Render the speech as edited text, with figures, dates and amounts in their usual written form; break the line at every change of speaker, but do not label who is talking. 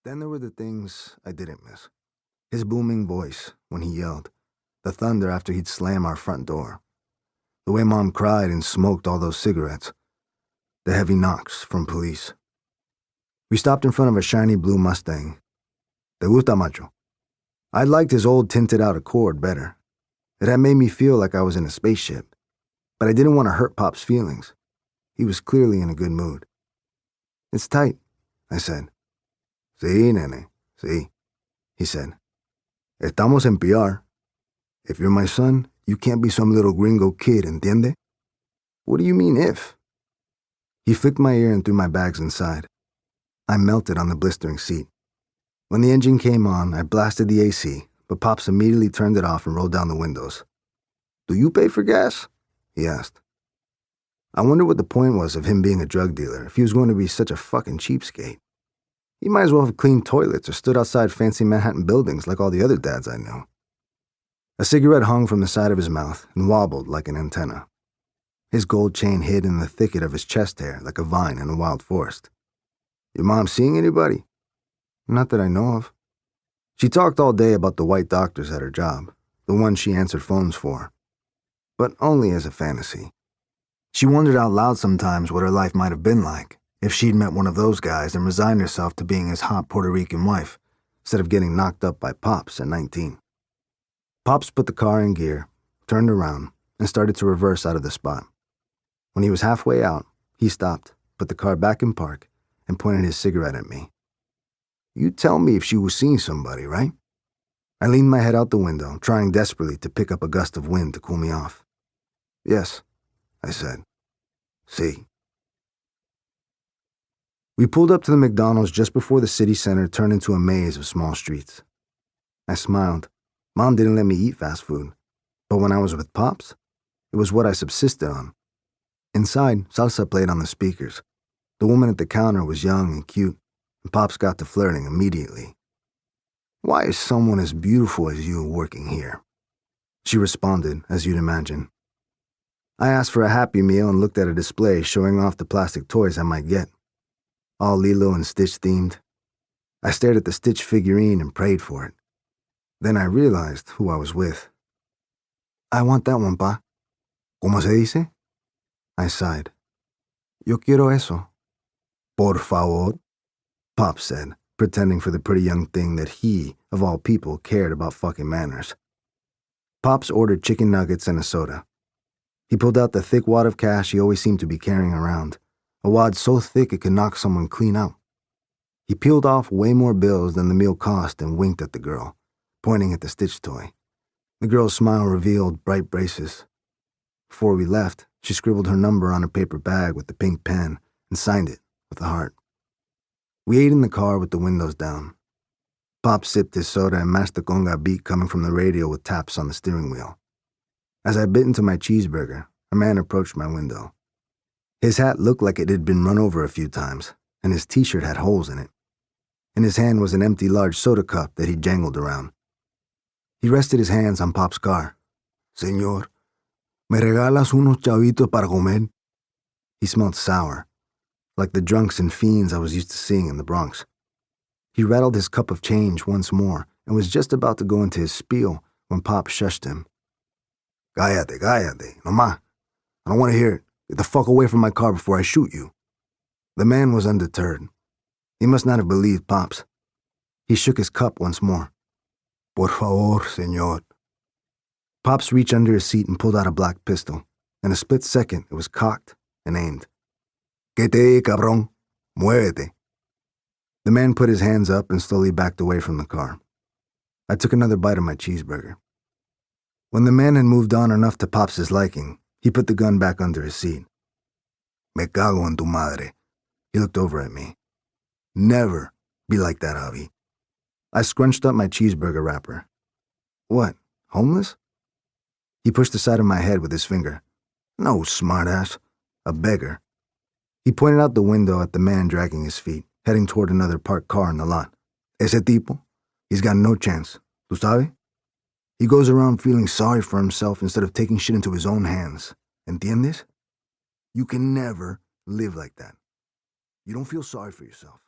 Then there were the things I didn't miss. His booming voice when he yelled, the thunder after he'd slam our front door, the way Mom cried and smoked all those cigarettes, the heavy knocks from police. We stopped in front of a shiny blue Mustang. ¿Te gusta, macho? I liked his old tinted-out Accord better. It had made me feel like I was in a spaceship, but I didn't want to hurt Pop's feelings. He was clearly in a good mood. It's tight, I said. Sí, nene, sí, he said. Estamos en PR. If you're my son, you can't be some little gringo kid, entiende? What do you mean, if? He flicked my ear and threw my bags inside. I melted on the blistering seat. When the engine came on, I blasted the AC, but Pops immediately turned it off and rolled down the windows. Do you pay for gas? He asked. I wondered what the point was of him being a drug dealer if he was going to be such a fucking cheapskate. He might as well have cleaned toilets or stood outside fancy Manhattan buildings like all the other dads I knew. A cigarette hung from the side of his mouth and wobbled like an antenna. His gold chain hid in the thicket of his chest hair like a vine in a wild forest. Your mom seeing anybody? Not that I know of. She talked all day about the white doctors at her job, the ones she answered phones for. But only as a fantasy. She wondered out loud sometimes what her life might have been like if she'd met one of those guys and resigned herself to being his hot Puerto Rican wife instead of getting knocked up by Pops at 19. Pops put the car in gear, turned around, and started to reverse out of the spot. When he was halfway out, he stopped, put the car back in park, and pointed his cigarette at me. You tell me if she was seeing somebody, right? I leaned my head out the window, trying desperately to pick up a gust of wind to cool me off. Yes, I said. Sí. We pulled up to the McDonald's just before the city center turned into a maze of small streets. I smiled. Mom didn't let me eat fast food, but when I was with Pops, it was what I subsisted on. Inside, salsa played on the speakers. The woman at the counter was young and cute, and Pops got to flirting immediately. Why is someone as beautiful as you working here? She responded, as you'd imagine. I asked for a Happy Meal and looked at a display showing off the plastic toys I might get. All Lilo and Stitch themed. I stared at the Stitch figurine and prayed for it. Then I realized who I was with. I want that one, pa. ¿Cómo se dice? I sighed. Yo quiero eso. Por favor, Pop said, pretending for the pretty young thing that he, of all people, cared about fucking manners. Pops ordered chicken nuggets and a soda. He pulled out the thick wad of cash he always seemed to be carrying around, a wad so thick it could knock someone clean out. He peeled off way more bills than the meal cost and winked at the girl, pointing at the Stitch toy. The girl's smile revealed bright braces. Before we left, she scribbled her number on a paper bag with the pink pen and signed it with a heart. We ate in the car with the windows down. Pop sipped his soda and matched the conga beat coming from the radio with taps on the steering wheel. As I bit into my cheeseburger, a man approached my window. His hat looked like it had been run over a few times, and his t-shirt had holes in it. In his hand was an empty large soda cup that he jangled around. He rested his hands on Pop's car. Señor, ¿me regalas unos chavitos para comer? He smelled sour, like the drunks and fiends I was used to seeing in the Bronx. He rattled his cup of change once more and was just about to go into his spiel when Pop shushed him. Cállate, no más. I don't want to hear it. Get the fuck away from my car before I shoot you. The man was undeterred. He must not have believed Pops. He shook his cup once more. Por favor, señor. Pops reached under his seat and pulled out a black pistol. In a split second, it was cocked and aimed. ¿Qué te, cabrón? Muévete. The man put his hands up and slowly backed away from the car. I took another bite of my cheeseburger. When the man had moved on enough to Pops' liking, he put the gun back under his seat. Me cago en tu madre. He looked over at me. Never be like that, Javi. I scrunched up my cheeseburger wrapper. What, homeless? He pushed the side of my head with his finger. No, smartass. A beggar. He pointed out the window at the man dragging his feet, heading toward another parked car in the lot. Ese tipo, he's got no chance. ¿Tú sabes? He goes around feeling sorry for himself instead of taking shit into his own hands. ¿Entiendes? You can never live like that. You don't feel sorry for yourself.